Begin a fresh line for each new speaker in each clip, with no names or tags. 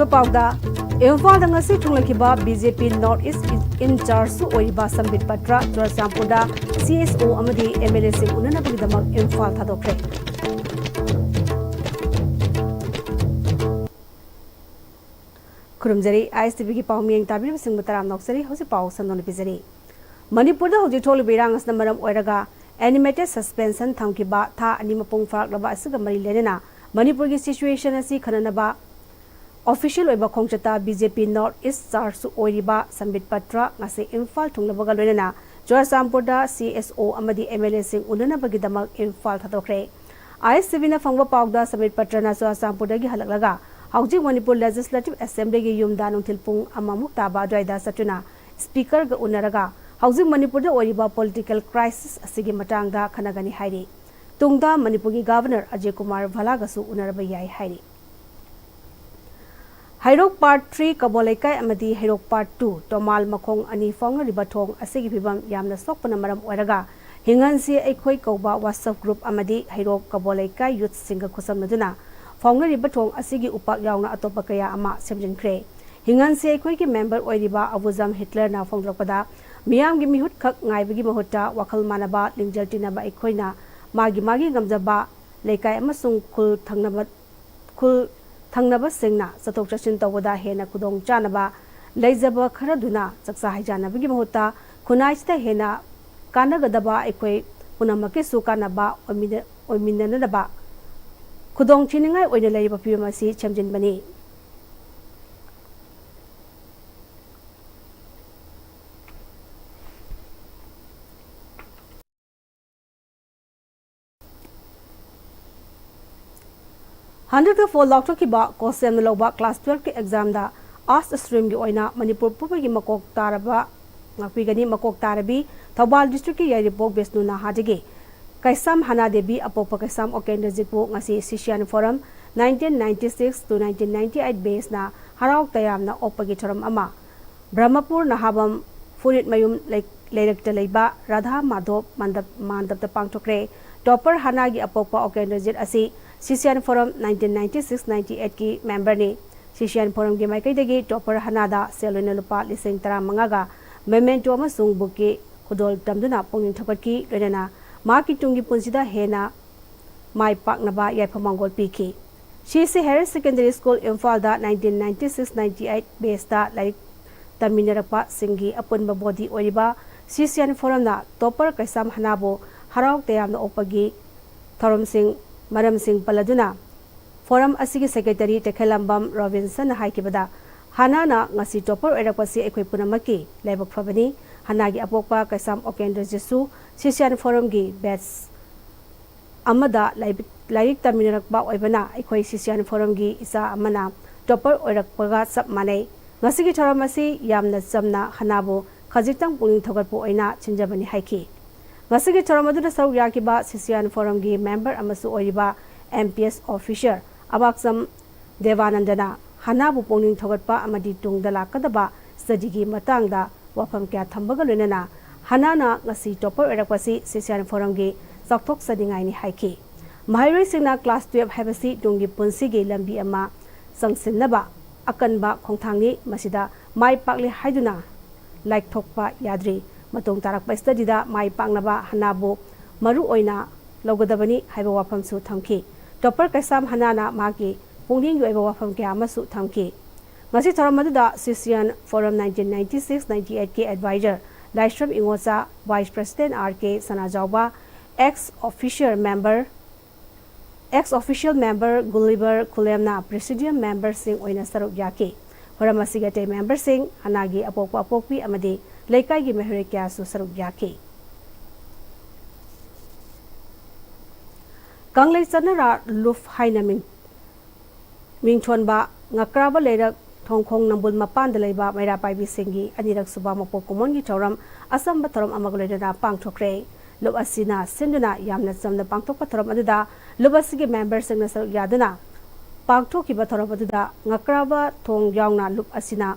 pauda Imphal da ngasi thunglakiba BJP North East in charge su oiba Sambit Patra Churasampuda CSO amadi MLA sing unanabagdamak Imphal thadokre Kurumjari Am-Istv ki pawmiyang tabir sing mataram noksari hosi paw sandon bizari Manipur da hoji thol birang asna maram oiraga animated suspension thamkiba tha ani mapung farak laba asiga mari lenena Manipur ki situation asi khananaba Official oiba khongchata BJP North East charge su oiriba Sambit Patra ngase Imphal thunglabaga loinana Churasampuda CSO amadi MLA sing unanabagi damak Imphal thadokre Am-Istv na phangba pawda Sambit Patra na Churasampuda gi halaklaga Hauji Manipur Legislative Assembly gi yumda nungthilpung amamuk taba dwaida satuna speaker ga unaraga Hauji Manipur da oiriba political crisis asigi matangda khanagani hairi tungda Manipur gi governor Ajay Kumar Bhala ga su unaraba yai hairi Hairok Part 3 Kabolaikai amadi Hairok Part 2 Tomal Makong ani Fong Ribathong asigi phibam yamna sokpana maram oiraga hingansi aikhoi kauba WhatsApp group amadi Hairok Kabolaikai youth singa khusamnaduna Fong Ribathong asigi upak yauna atopa kaya ama semjinkhre hingansi aikhoi ki member oiriba Abuzam Hitler na phonglapada miyam gi mihut khak ngaibagi mahutta wakhal manaba lingjaltina ba aikhoina magi ngamjaba leikai amasung khul thangnaba singna satok chachin tawada hena kudong chanaba leijaba kharaduna chaksa haijanabagi mahutta khunaichta hena kanagadaba aikhoi punamake su kanaba oiminanaba kudong chiningai oina leiba pimasi chamjinbani Hundred of 4 lakh ki ba kosem loba class 12 ke exam da as stream gi oina Manipur puba gi makok taraba ngakpi gani makok tarabi Thobal district ki yaripok besnu na hajige kaisam hana debi apopa kaisam okender jipu ngasi Sisian Forum 1996 to 1998 base na harauk tayam na opagi thoram ama Brahmapur na habam Funit mayum leirekta leiba Radha Madhop mandap ta pangthokre topper hana gi apopa okender jit asi Sisian Forum 1996-98 ki member ni Sisian Forum gi maikai degi topper hanada selona lupa lising tara mangaga memento amasung buki khudol tamduna pongin thapatki loinana ma ki tungi punsida hena mai paknaba yaiphamangol piki Sisi Harris Secondary School Imphal da 1996-98 base da like taminarapa singi apunba body oiba Sisian Forum na topper kaisam hanabo harauk tayam na opagi thorom sing Maram Singh Paladuna Forum asigi Secretary Tekhelambam Robinson haikibada Hanana ngasi topper erakpasi ekhoi punamaki laibak phabani hanagi apokpa kaisam okender jesu Sisian Forum gi batch amada laik taminarakba oibana ekhoi Sisian Forum gi isa amana topper oirakpaga sap manai ngasi gi thoramasi yamna chamna hanabo khajitang puning thogatpu oina chinjabani haiki Masigi Toramaduna Saru Yakiba Sisian Forum gi member amasu oiba MPS officer abaksam Devanandana Hanabu pongning thogatpa amadi tungda lakadaba study matangda wafam kya thambaga loinana Hanana ngasi topper erakpasi Sisian Forum gi sakthok sadingai ni haiki Mahairi singna class 12 habasi tungi punsi gi lambi ama sangsinnaba akanba khongthangni masida mai pakli haiduna like thokpa yadri Matong tarak study da mai pangnaba hanabu maru oina logodabani haiba wafam su thamki topper kaisam hanana magi pungning yoiba wafam kya masu thamki ngasi tharamadu da Sisian Forum 1996-98 ke advisor Laishram Ingosa Vice President RK Sanajauba ex-official member Gulliver Kulemna Presidium member sing oina saruk yaki Forum asigate member sing hanagi apokpi amadi Laikai gi mehere kya su saruk yaki Kanglei chanara luf haina mingthonba ngakraba lerak thongkhong nambul mapan dalaiba maira paibi singi anirak suba mapo kumon gi thoram asam ba thoram amagolena pangthokre lub asina sinduna yamna chamna pangthokpa thoram aduda lub asigi member singna saruk yaduna pangthoki ba thoram aduda ngakraba thong yaungna lub asina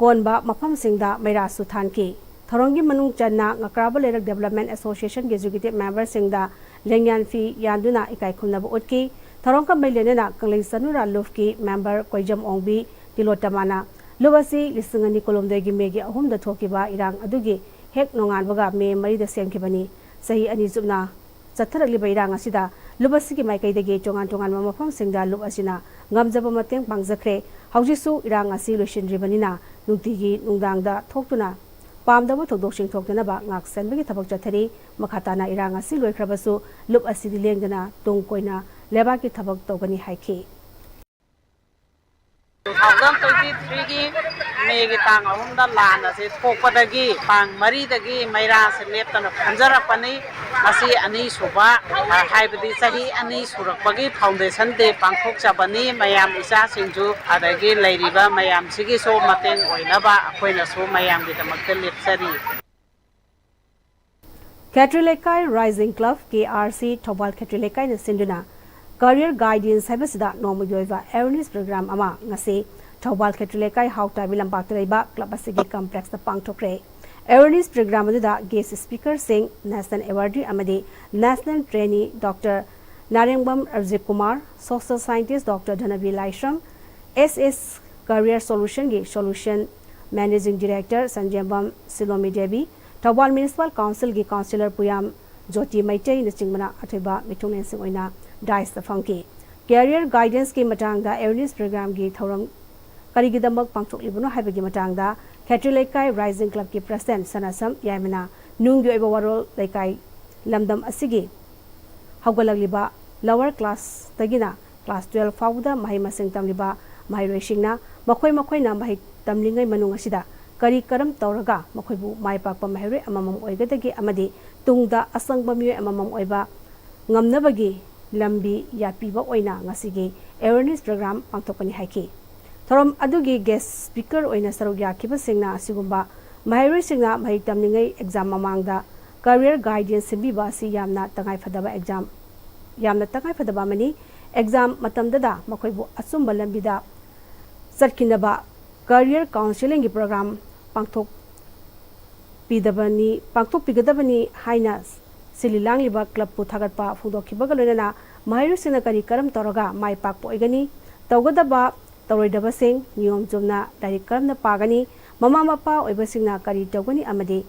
Konba mafam singda maira su thanki thorongi manung channa ngakraba Development Association Executive Member singda lengyan fi yanduna ikai khumnaba utki Tharong ka may lenena kangling sanura lufki member Koijam Ongbi Tilotamana Lubasi lisingani kolomdegi megi ahum da thokiba irang adugi hek nongan baga me mari da semkibani sahi ani zubna chatharaliba irang asida lubasi ki maikaidagi tongan mafam singda lub asina ngamjaba mateng pangjakre haujisu irang asi loishinribanina nungtigi nungdangda thoktuna pamdaba thodok thokdana ba ngak senbagi thabak chathari makhatana irang asi loikhrabasu lub asidi lengdana tung koina leba ki thabak togani haiki
2023 Megi tang ahumda lana se thokpadagi pang maridagi maira se leptana phanjarapani masi ani suba haibadi sahi ani surakpagi foundation de pangthok chabani mayam isa singju adagi leiriba mayam sigi so mateng oinaba akoina so mayam gi tamakte lepsari
Katrilekai Rising Club KRC Thobal Katrilekai na sinduna Career Guidance Habasida Nomoyoiva Awareness Program ama ngasi Thobal Katrilekai Hauta Bilampakta Leiba Club asigi complex na pangthokre Awareness Program aduda guest speaker sing National Awardee amadi National Trainee Dr. Narengbam Arjit Kumar Social Scientist Dr. Dhanavi Laishram SS Career Solution gi Solution Managing Director Sanjambam Silomi Devi Thobal Municipal Council gi Councillor Puyam Jyoti Maitai na chingmana athoiba mitungnen sing oina Dice the Funky. Career Guidance ki matangda Awareness Program gi thoram karigidamak pangthok libuno haibagi matangda Katrilekai Rising Club ki President Sanasam Yamina Nungyo iba warol laikai lamdam asigi hawgalagliba lower class tagina class 12 fawda mahi masing tamliba mahi racingna makhoi na mahi tamlingai manung asida kari karam tawraga makhoibu mai pakpa mahire amamam oigadagi amadi tungda asangba miyo amamam oiba ngamnabagi lambi yapiba oina ngasigi awareness program pangthokani haiki thorom adugi guest speaker oina saruk yakiba singna asigumba mahiroi singna mahi tamningai exam mamangda career guidance simbiba si yamna tangai fadaba exam yamna tangai fadaba mani exam matamdada makhoibu asumba lambida sarkinaba career counseling program pangthok pigadabani haina Sililang liba club pu thagatpa phungdokhibaga loinana mahirusina kari karam toroga mai pakpo igani tawgadaba tawroidaba sing niyom jumna dari karamna pagani mama mapa oibasingna kari tawgani amadi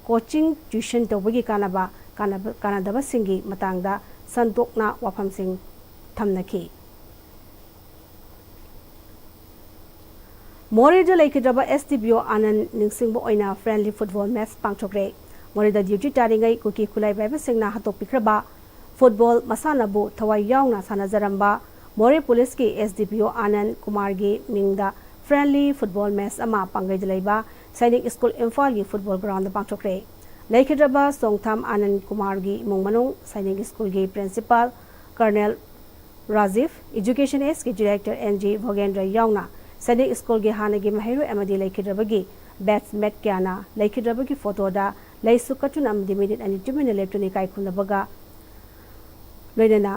coaching tuition tawbagi kanadaba singi matangda santokna wafam sing thamnaki Morida laikidaba STBO anan ningsingbo oina friendly football match pangthokre Morida duty taringai kuki kulai baiba singna hatok pikraba football masanabu thawai yaungna sanajaramba More police ki SDPO Anand Kumar gi mingda friendly football match ama pangai laiba Sainik School Imphal gi football ground pangthokre laikhidraba songtham Anand Kumar gi mungmanung Sainik School gi principal Colonel Rajiv Education S ki director NG Bhogendra yaungna Sainik School gi hanagi mahiru amadi laikhidraba gi batchmate kyana laikhidraba gi photo da Laisu katun amdi minute and 2 minute electronic kai kunabaga loinana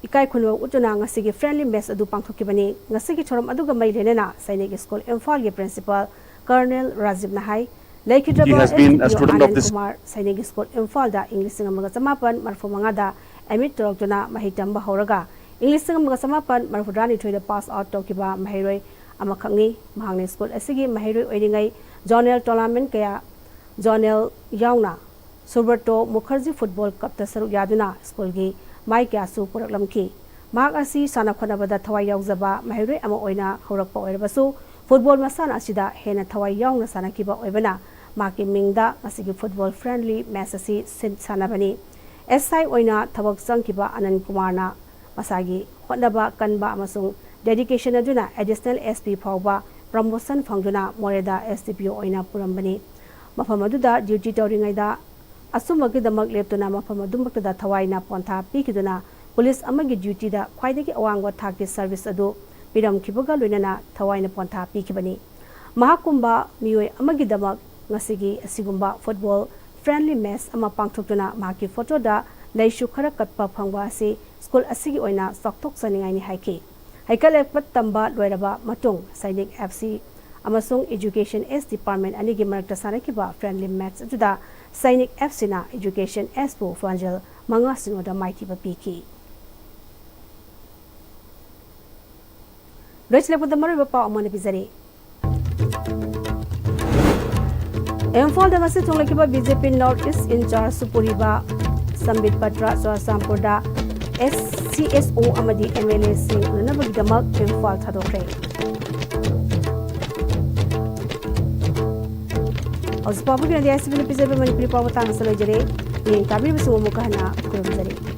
ikai khunwa utuna ngasigi friendly mess adu pangthokibani ngasigi thoram aduga mai lenena Sainik School Imphal gi principal Colonel Rajiv Nahai
He has been a student of this
Kumar Sainik School Imphal da English ngamaga samapan marfumanga da amit torokuna mahitam ba horaga English ngamaga samapan marfudrani thoida pass out tokiba mahiroi amakhangi mahangne school asigi mahiroi oiringai Zonal tournament kaya Zonal yauna Suberto Mukherjee football cup ta saruk yaduna school gi mai kya su puraklamki mak asi sana khonabada thawai yaujaba mahiroi ama oina horakpa oirabasu football masana asida hena thawai yauna sana kiba oibana maki mingda asigi football friendly match asi sanabani SI oina thawak changkiba Anand Kumar na masagi khonaba kanba amasung dedication aduna additional SP phawba promotion phangduna Moreda STPO oina purambani mafam aduda duty tawringaida asumagi damak leptuna mafam adumakta da thawaina pontha pikiduna police amagi duty da khwaidagi awangwa thakki service adu piram kibaga loinana thawaina pontha pikibani mahakumba mioi amagi damak ngasigi asigumba football friendly match ama pangthokduna maki photo da laishu khara katpa phangwa asi school asigi oina sakthok saningai ni haiki Haikalekpat tamba loiraba matung Sainik FC amasung Education S Department anigi marakta sanakiba friendly match juda Sainik FC na Education S po Fanjal 5-0ꯗ ꯃꯥꯏꯊꯤꯕ ꯄꯤꯈꯤ ꯂꯣꯏꯁꯤꯜꯂꯛꯄꯗ ꯃꯔꯨꯑꯣꯏꯕ ꯄꯥꯎ ꯑꯃꯅ ꯄꯤꯖꯔꯤ ꯏꯝꯐꯥꯜꯗ ꯉꯁꯤ ꯊꯨꯡꯂꯈꯤꯕ ꯕꯤꯖꯦꯄꯤ ꯅꯣꯔꯊ ꯏꯁꯠ ꯏꯟꯆꯥꯔꯖ ꯁꯨꯄꯨꯔꯤꯕ ꯁꯝꯕꯤꯠ ꯄꯇ꯭ꯔ ꯆꯨꯔꯆꯥꯟꯄꯨꯔꯗ CSO amadi MLA-sing unanabagidamag Imphal thadokre. Housepabu ki Am-Istv Manipuri paw matang sa lojare, yung tabi bisung mukha na kurumjari.